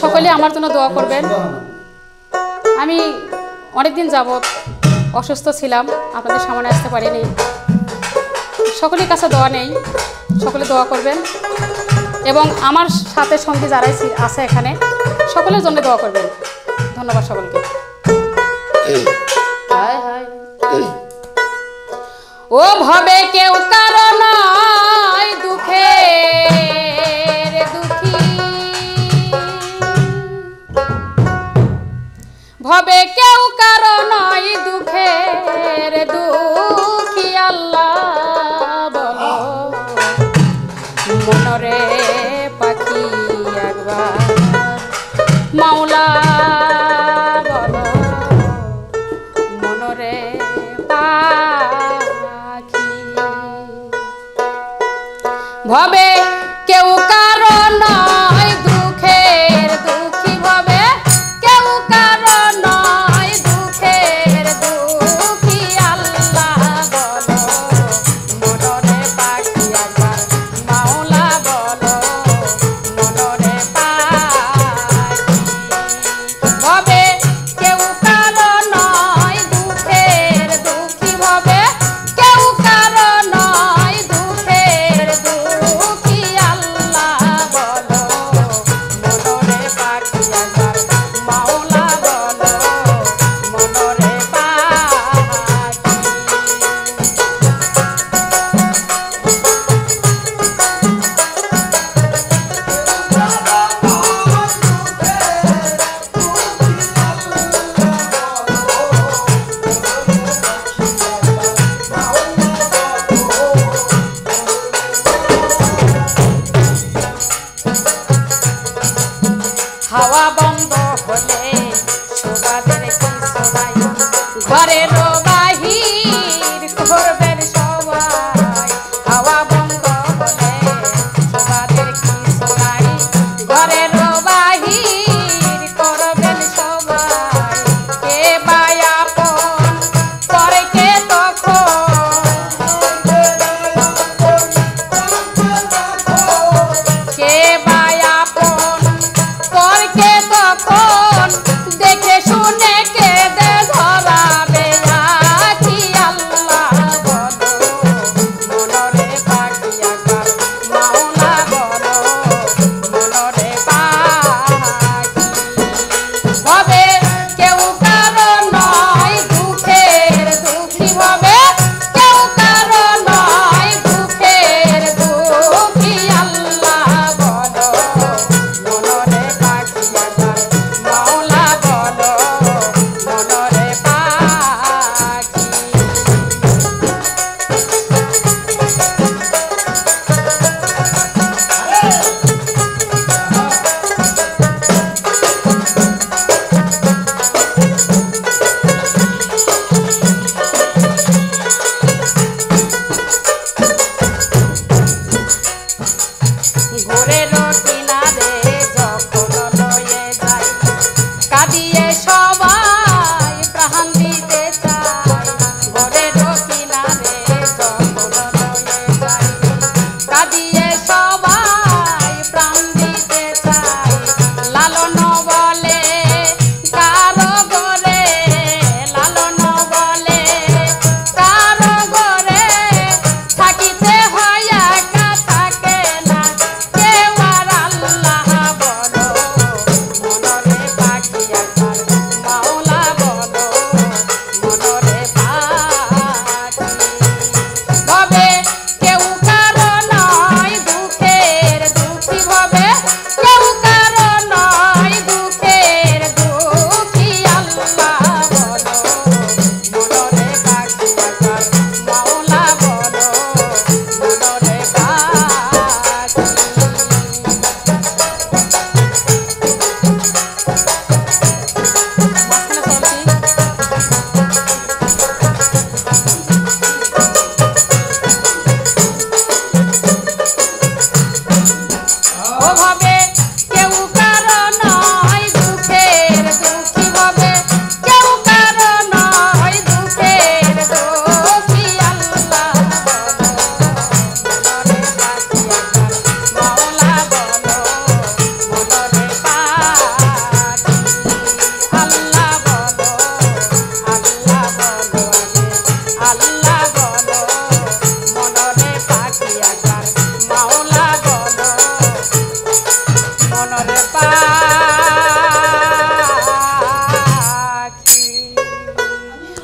সকলে আমার জন্য দোয়া করবেন। আমি অনেকদিন যাবৎ অসুস্থ ছিলাম, আপনাদের সামনে আসতে পারিনি। সকলের কাছে দোয়া নেই, সকলে দোয়া করবেন এবং আমার সাথে সঙ্গী যারাই আছে এখানে সকলের জন্য দোয়া করবেন। ধন্যবাদ সকলকে। ও ভবে কেউ কারণ দুঃখের দুঃখী, ভবে কেউ কারণ দুঃখের দুঃখী। আল্লাহ বলো মনরে পাখি একবার, মাওলা বলো মনরে পাখি। ভবে কেউ কারণ দুঃখের দুঃখী, ভবে কেউ কারণ দুঃখের দুঃখী। আল্লাহ বলো মনরে পাখি একবার, মাওলা বলো মনরে পাখি। ভবে কেউ কারণ দুঃখের দুঃখী, ভবে কেউ কারণ দুঃখের দুঃখী। আল্লাহ বলো মনরে পা